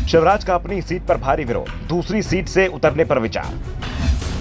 शिवराज का अपनी सीट पर भारी विरोध, दूसरी सीट से उतरने पर विचार।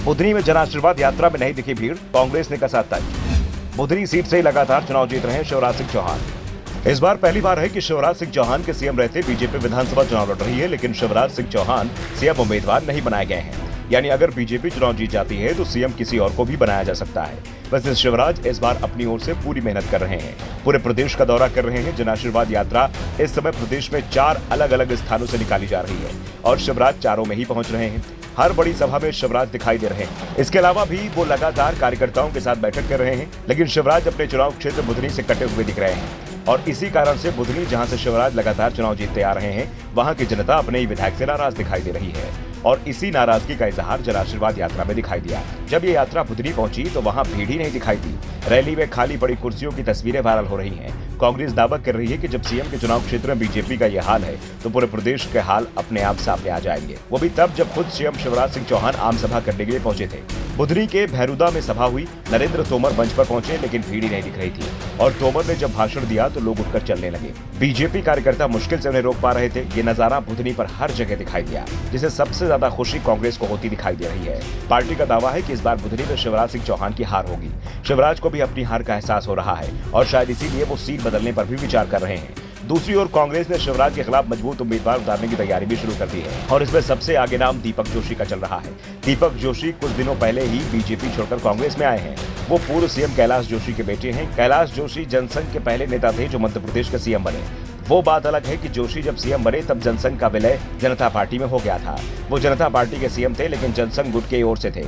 बुधनी में जन आशीर्वाद यात्रा में नहीं दिखी भीड़, कांग्रेस ने कसा तंज। बुधनी सीट से लगातार चुनाव जीत रहे हैं शिवराज सिंह चौहान। इस बार पहली बार है कि शिवराज सिंह चौहान के सीएम रहते बीजेपी विधानसभा चुनाव लड़ रही है, लेकिन शिवराज सिंह चौहान सीएम उम्मीदवार नहीं बनाए गए हैं। यानी अगर बीजेपी चुनाव जीत जाती है तो सीएम किसी और को भी बनाया जा सकता है। वैसे शिवराज इस बार अपनी ओर से पूरी मेहनत कर रहे हैं, पूरे प्रदेश का दौरा कर रहे हैं। जन आशीर्वाद यात्रा इस समय प्रदेश में 4 अलग अलग स्थानों से निकाली जा रही है और शिवराज चारों में ही पहुंच रहे हैं। हर बड़ी सभा में शिवराज दिखाई दे रहे हैं। इसके अलावा भी वो लगातार कार्यकर्ताओं के साथ बैठक कर रहे हैं, लेकिन शिवराज अपने चुनाव क्षेत्र बुधनी से कटे हुए दिख रहे हैं और इसी कारण से बुधनी, जहां से शिवराज लगातार चुनाव जीतते आ रहे हैं, वहां की जनता अपने ही विधायक से नाराज दिखाई दे रही है और इसी नाराजगी का इजहार जन आशीर्वाद यात्रा में दिखाई दिया। जब ये यात्रा बुधनी पहुंची तो वहां भीड़ ही नहीं दिखाई दी। रैली में खाली पड़ी कुर्सियों की तस्वीरें वायरल हो रही हैं। कांग्रेस दावा कर रही है कि जब सीएम के चुनाव क्षेत्र में बीजेपी का यह हाल है तो पूरे प्रदेश के हाल अपने आप सामने आ जाएंगे। वो भी तब जब खुद सीएम शिवराज सिंह चौहान आम सभा करने के लिए पहुंचे थे। बुधनी के भैरुदा में सभा हुई। नरेंद्र तोमर मंच पर पहुंचे, लेकिन भीड़ ही नहीं दिख रही थी और तोमर ने जब भाषण दिया तो लोग उठकर चलने लगे। बीजेपी कार्यकर्ता मुश्किल से उन्हें रोक पा रहे थे। ये नजारा बुधनी पर हर जगह दिखाई दिया, जिसे सबसे ज्यादा खुशी कांग्रेस को होती दिखाई दे रही है। पार्टी का दावा है कि इस बार बुधनी में शिवराज सिंह चौहान की हार होगी। शिवराज को भी अपनी हार का एहसास हो रहा है और शायद इसीलिए वो सीट बदलने पर भी विचार कर रहे हैं। दूसरी ओर कांग्रेस ने शिवराज के खिलाफ मजबूत उम्मीदवार उतारने की तैयारी भी शुरू कर दी है और इसमें सबसे आगे नाम दीपक जोशी का चल रहा है। दीपक जोशी कुछ दिनों पहले ही बीजेपी छोड़कर कांग्रेस में आए हैं। वो पूर्व सीएम कैलाश जोशी के बेटे हैं। कैलाश जोशी जनसंघ के पहले नेता थे जो मध्य प्रदेश के सीएम बने। वो बात अलग है कि जोशी जब सीएम बने तब जनसंघ का विलय जनता पार्टी में हो गया था। वो जनता पार्टी के सीएम थे, लेकिन जनसंघ गुट की ओर से थे।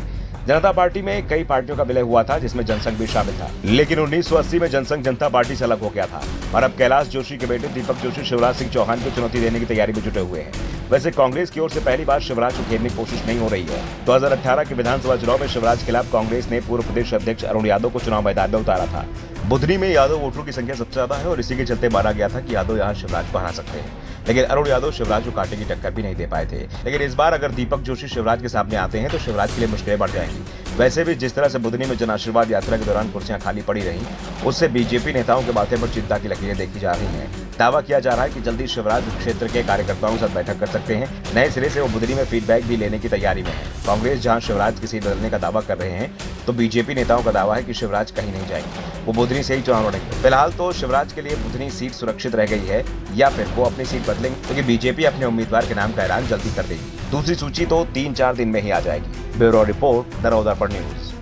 जनता पार्टी में कई पार्टियों का विलय हुआ था, जिसमें जनसंघ भी शामिल था, लेकिन 1980 में जनसंघ जनता पार्टी से अलग हो गया था और अब कैलाश जोशी के बेटे दीपक जोशी शिवराज सिंह चौहान को चुनौती देने की तैयारी में जुटे हुए हैं। वैसे कांग्रेस की ओर से पहली बार शिवराज को घेरने की कोशिश नहीं हो रही है। 2018 के विधानसभा चुनाव में शिवराज के खिलाफ कांग्रेस ने पूर्व प्रदेश अध्यक्ष अरुण यादव को चुनाव मैदान में उतारा था। बुधनी में यादव वोटरों की संख्या सबसे ज्यादा है और इसी के चलते माना गया था कि यादव यहां शिवराज को हरा सकते हैं, लेकिन अरुण यादव शिवराज को कांटे की टक्कर भी नहीं दे पाए थे। लेकिन इस बार अगर दीपक जोशी शिवराज के सामने आते हैं तो शिवराज के लिए मुश्किलें बढ़ जाएंगी। वैसे भी जिस तरह से बुधनी में जन आशीर्वाद यात्रा के दौरान कुर्सियां खाली पड़ी रहीं, उससे बीजेपी नेताओं के माथे पर चिंता की लकीरें देखी जा रही हैं। दावा किया जा रहा है कि जल्दी शिवराज क्षेत्र के कार्यकर्ताओं के साथ बैठक कर सकते हैं। नए सिरे से वो बुधनी में फीडबैक भी लेने की तैयारी में है। कांग्रेस जहां शिवराज की सीट बदलने का दावा कर रहे हैं, तो बीजेपी नेताओं का दावा है कि शिवराज कहीं नहीं जाएंगे, वो बुधनी से ही चुनाव लड़ेंगे। फिलहाल तो शिवराज के लिए बुधनी सीट सुरक्षित रह गई है या फिर वो अपनी सीट बदलेंगे, क्योंकि बीजेपी अपने उम्मीदवार के नाम का ऐलान जल्दी कर देगी। दूसरी सूची तो 3-4 दिन में ही आ जाएगी। Bureau report, the Navdarpan news.